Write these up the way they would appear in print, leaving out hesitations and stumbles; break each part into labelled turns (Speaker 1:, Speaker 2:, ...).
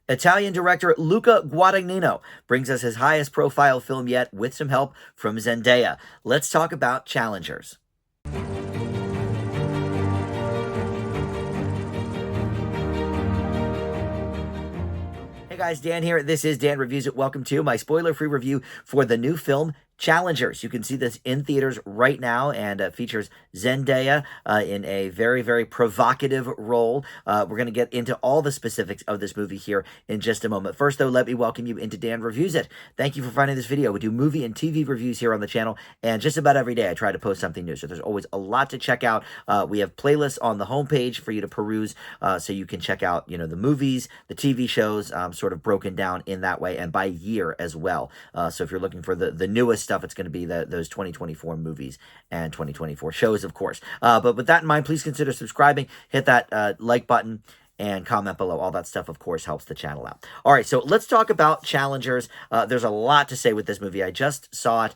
Speaker 1: Italian director Luca Guadagnino brings us his highest profile film yet with some help from Zendaya. Let's talk about Challengers. Hey guys, Dan here. This is Dan Reviews It. Welcome to my spoiler-free review for the new film Challengers. You can see this in theaters right now, and features Zendaya in a very, very provocative role. We're going to get into all the specifics of this movie here in just a moment. First, though, let me welcome you into Dan Reviews It. Thank you for finding this video. We do movie and TV reviews here on the channel, and just about every day I try to post something new, so there's always a lot to check out. We have playlists on the homepage for you to peruse, so you can check out, the movies, the TV shows, sort of broken down in that way, and by year as well. So if you're looking for the newest stuff, it's going to be those 2024 movies and 2024 shows, of course. But with that in mind, please consider subscribing, hit that like button, and comment below. All that stuff, of course, helps the channel out. All right, so let's talk about Challengers. There's a lot to say with this movie. I just saw it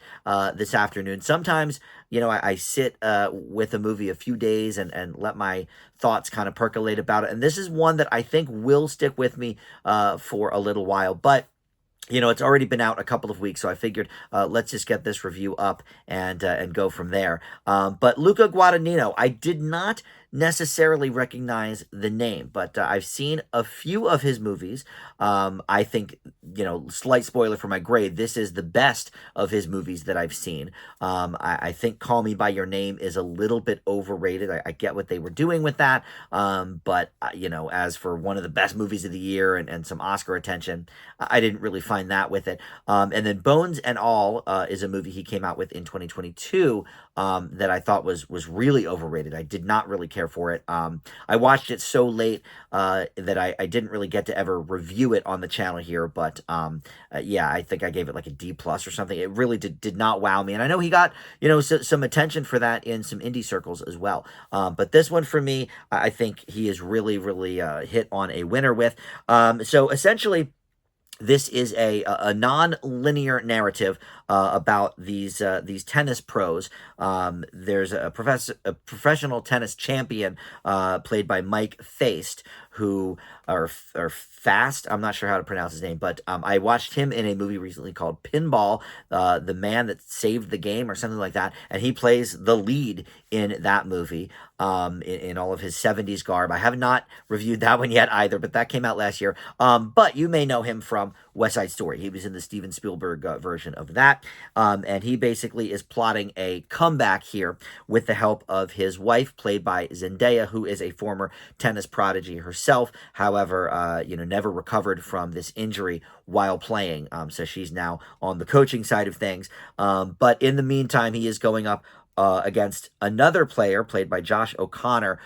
Speaker 1: this afternoon. Sometimes, I sit with a movie a few days and let my thoughts kind of percolate about it. And this is one that I think will stick with me for a little while. But it's already been out a couple of weeks, so I figured let's just get this review up and go from there. But Luca Guadagnino, I did not necessarily recognize the name, but I've seen a few of his movies. I think, slight spoiler for my grade, this is the best of his movies that I've seen. I think Call Me By Your Name is a little bit overrated. I get what they were doing with that, but, as for one of the best movies of the year and some Oscar attention, I didn't really find that with it. And then Bones and All is a movie he came out with in 2022 that I thought was really overrated. I did not really care for it. I watched it so late that I didn't really get to ever review it on the channel here, but yeah, I think I gave it like a D+ or something. It really did not wow me, and I know he got some attention for that in some indie circles as well. But this one for me, I think he is really hit on a winner with. So essentially, this is a non-linear narrative about these tennis pros. There's a professional tennis champion played by Mike Feist, who or Fast. I'm not sure how to pronounce his name, but I watched him in a movie recently called Pinball, the man that saved the game or something like that, and he plays the lead in that movie in all of his 70s garb. I have not reviewed that one yet either, but that came out last year. But you may know him from West Side Story. He was in the Steven Spielberg version of that, and he basically is plotting a comeback here with the help of his wife, played by Zendaya, who is a former tennis prodigy herself. However, never recovered from this injury while playing. So she's now on the coaching side of things. But in the meantime, he is going up against another player played by Josh O'Connor,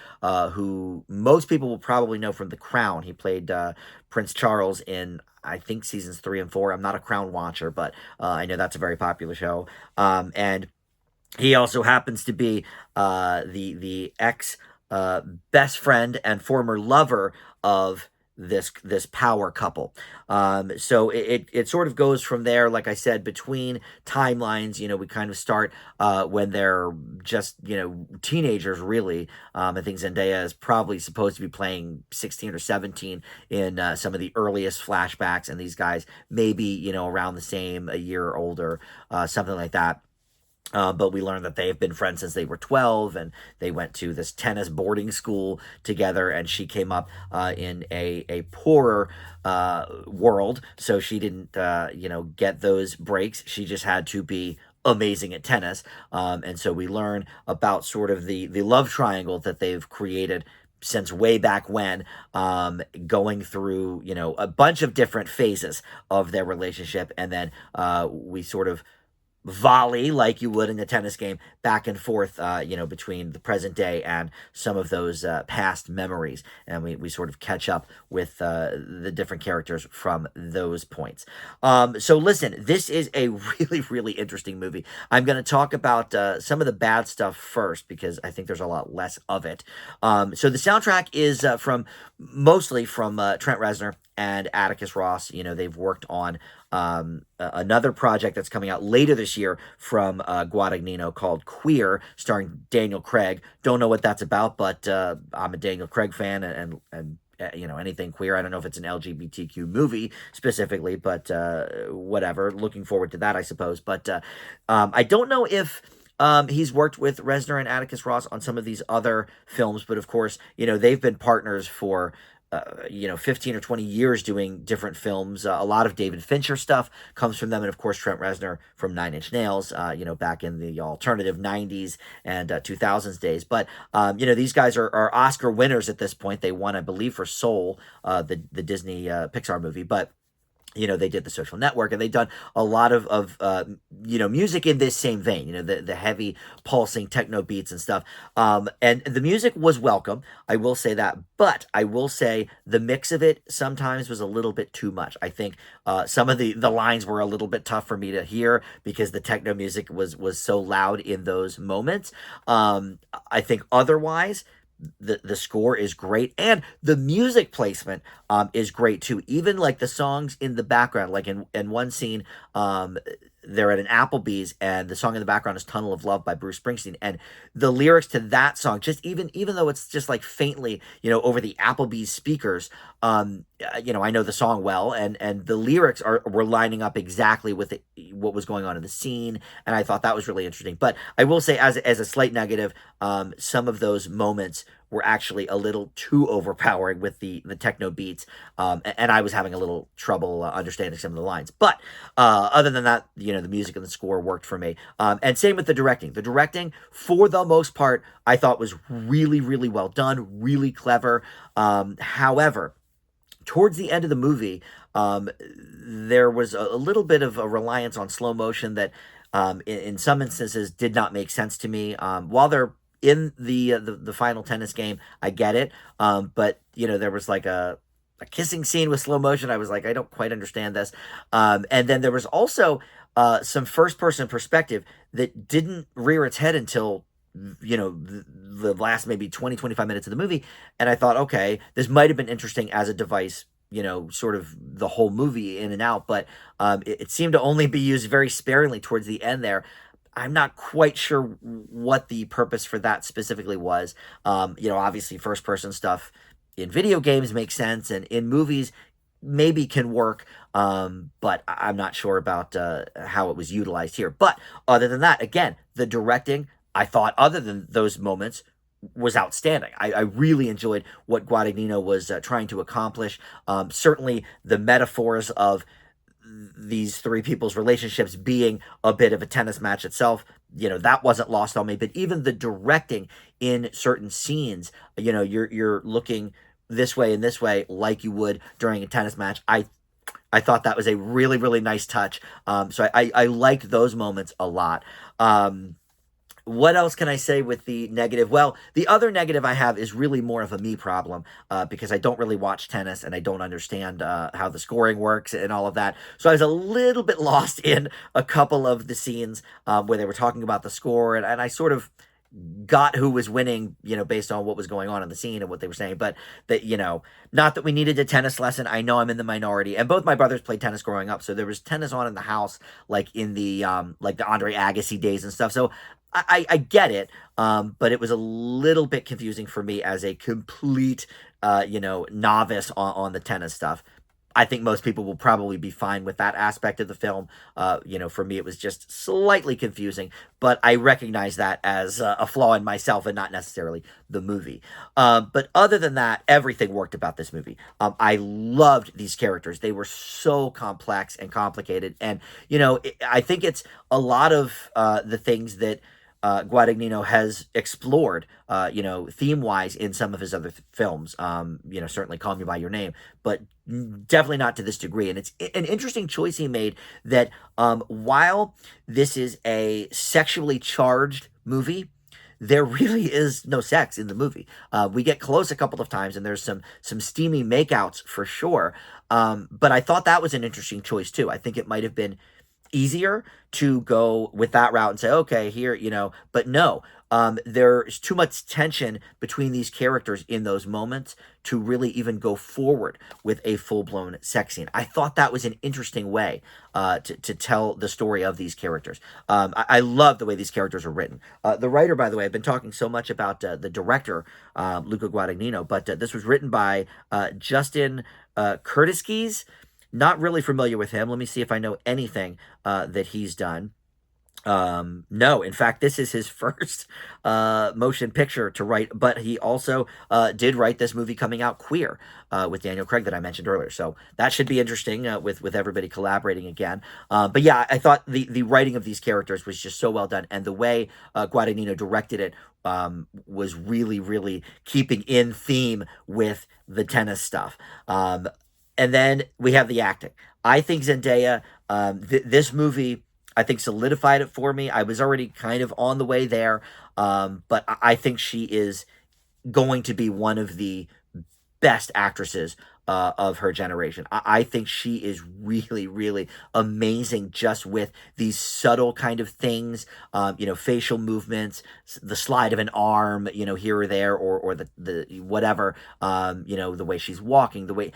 Speaker 1: who most people will probably know from The Crown. He played Prince Charles in, I think, seasons 3 and 4. I'm not a Crown watcher, but I know that's a very popular show. And he also happens to be the ex best friend and former lover of this power couple. So it sort of goes from there, like I said, between timelines. We kind of start when they're just, teenagers, really. I think Zendaya is probably supposed to be playing 16 or 17 in some of the earliest flashbacks, and these guys maybe, around the same, a year older, something like that. But we learned that they've been friends since they were 12, and they went to this tennis boarding school together, and she came up in a poorer world, so she didn't, get those breaks. She just had to be amazing at tennis, and so we learn about sort of the love triangle that they've created since way back when, going through, a bunch of different phases of their relationship, and then we sort of volley, like you would in a tennis game, back and forth, between the present day and some of those past memories. And we sort of catch up with the different characters from those points. So listen, this is a really interesting movie. I'm going to talk about some of the bad stuff first, because I think there's a lot less of it. So the soundtrack is mostly from Trent Reznor and Atticus Ross. They've worked on another project that's coming out later this year from Guadagnino called Queer, starring Daniel Craig. Don't know what that's about, but I'm a Daniel Craig fan, and anything queer. I don't know if it's an LGBTQ movie specifically, but whatever. Looking forward to that, I suppose. But I don't know if he's worked with Reznor and Atticus Ross on some of these other films, but of course, they've been partners for 15 or 20 years doing different films. A lot of David Fincher stuff comes from them. And of course, Trent Reznor from Nine Inch Nails, back in the alternative 90s and 2000s days. But, these guys are Oscar winners at this point. They won, I believe, for Soul, the Disney Pixar movie. But they did The Social Network, and they've done a lot of music in this same vein, the heavy pulsing techno beats and stuff. And the music was welcome, I will say that, but I will say the mix of it sometimes was a little bit too much. I think some of the lines were a little bit tough for me to hear because the techno music was so loud in those moments. I think otherwise, the score is great, and the music placement is great too. Even like the songs in the background, like in one scene, they're at an Applebee's, and the song in the background is "Tunnel of Love" by Bruce Springsteen, and the lyrics to that song, just even though it's just like faintly, over the Applebee's speakers, I know the song well, and the lyrics were lining up exactly with what was going on in the scene, and I thought that was really interesting. But I will say, as a slight negative, some of those moments were actually a little too overpowering with the techno beats, and I was having a little trouble understanding some of the lines. But other than that, the music and the score worked for me. And same with the directing. The directing, for the most part, I thought was really, really well done, really clever. However, towards the end of the movie, there was a little bit of a reliance on slow motion that, in some instances, did not make sense to me. While they're in the final tennis game, I get it. But there was like a kissing scene with slow motion. I was like, I don't quite understand this. And then there was also some first person perspective that didn't rear its head until the last maybe 20-25 minutes of the movie. And I thought, okay, this might have been interesting as a device, sort of the whole movie in and out, but it seemed to only be used very sparingly towards the end there. I'm not quite sure what the purpose for that specifically was. Obviously first person stuff in video games makes sense, and in movies maybe can work, but I'm not sure about how it was utilized here. But other than that, again, the directing, I thought, other than those moments, was outstanding. I really enjoyed what Guadagnino was trying to accomplish. Certainly the metaphors of these three people's relationships being a bit of a tennis match itself, that wasn't lost on me. But even the directing in certain scenes, you're looking this way and this way like you would during a tennis match. I thought that was a really, really nice touch. So I liked those moments a lot. What else can I say with the negative? Well, the other negative I have is really more of a me problem, because I don't really watch tennis and I don't understand how the scoring works and all of that. So I was a little bit lost in a couple of the scenes where they were talking about the score, and I sort of got who was winning, based on what was going on in the scene and what they were saying. But that, not that we needed a tennis lesson. I know I'm in the minority, and both my brothers played tennis growing up, so there was tennis on in the house, like in the Andre Agassi days and stuff. So I get it, but it was a little bit confusing for me as a complete, novice on the tennis stuff. I think most people will probably be fine with that aspect of the film. For me, it was just slightly confusing, but I recognize that as a flaw in myself and not necessarily the movie. But other than that, everything worked about this movie. I loved these characters. They were so complex and complicated. And, I think it's a lot of the things that Guadagnino has explored, theme-wise in some of his other films. Certainly Call Me By Your Name, but definitely not to this degree. And it's an interesting choice he made that while this is a sexually charged movie, there really is no sex in the movie. We get close a couple of times, and there's some steamy makeouts for sure. But I thought that was an interesting choice too. I think it might have been easier to go with that route and say, okay, here, but no, there's too much tension between these characters in those moments to really even go forward with a full-blown sex scene. I thought that was an interesting way to tell the story of these characters. I love the way these characters are written. The writer, by the way, I've been talking so much about the director, Luca Guadagnino, but this was written by Justin Curtis. Not really familiar with him. Let me see if I know anything that he's done. No, in fact, this is his first motion picture to write, but he also did write this movie coming out, Queer, with Daniel Craig that I mentioned earlier. So that should be interesting with everybody collaborating again. But yeah, I thought the writing of these characters was just so well done, and the way Guadagnino directed it was really, really keeping in theme with the tennis stuff. And then we have the acting. I think Zendaya, this movie, I think solidified it for me. I was already kind of on the way there, but I think she is going to be one of the best actresses of her generation. I think she is really, really amazing just with these subtle kind of things, facial movements, the slide of an arm, here or there, or the whatever, the way she's walking, the way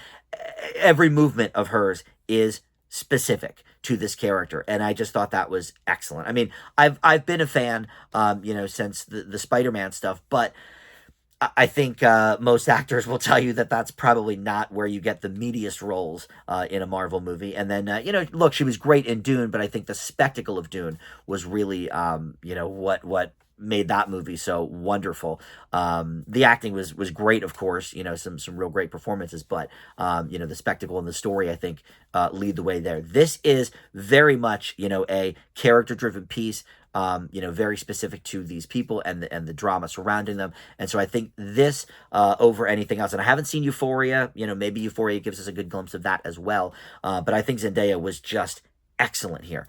Speaker 1: every movement of hers is specific to this character, and I just thought that was excellent. I mean, I've been a fan, since the Spider-Man stuff, but I think most actors will tell you that that's probably not where you get the meatiest roles in a Marvel movie. And then, look, she was great in Dune, but I think the spectacle of Dune was really, what made that movie so wonderful. The acting was great, of course, some real great performances, but, the spectacle and the story, I think, lead the way there. This is very much, a character-driven piece, very specific to these people and the drama surrounding them. And so I think this over anything else, and I haven't seen Euphoria, maybe Euphoria gives us a good glimpse of that as well. But I think Zendaya was just excellent here.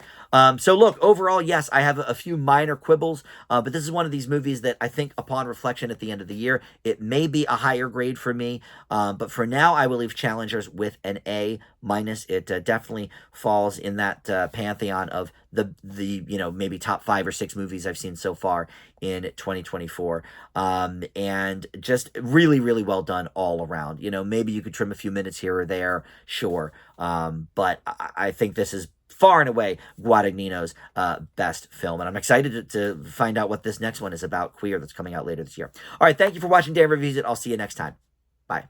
Speaker 1: So look, overall, yes, I have a few minor quibbles, but this is one of these movies that I think upon reflection at the end of the year, it may be a higher grade for me. But for now, I will leave Challengers with an A-. It definitely falls in that pantheon of the maybe top 5 or 6 movies I've seen so far in 2024. And just really, really well done all around. Maybe you could trim a few minutes here or there, sure. But I think this is far and away Guadagnino's best film. And I'm excited to find out what this next one is about, Queer, that's coming out later this year. All right, thank you for watching Dan Reviews It. I'll see you next time. Bye.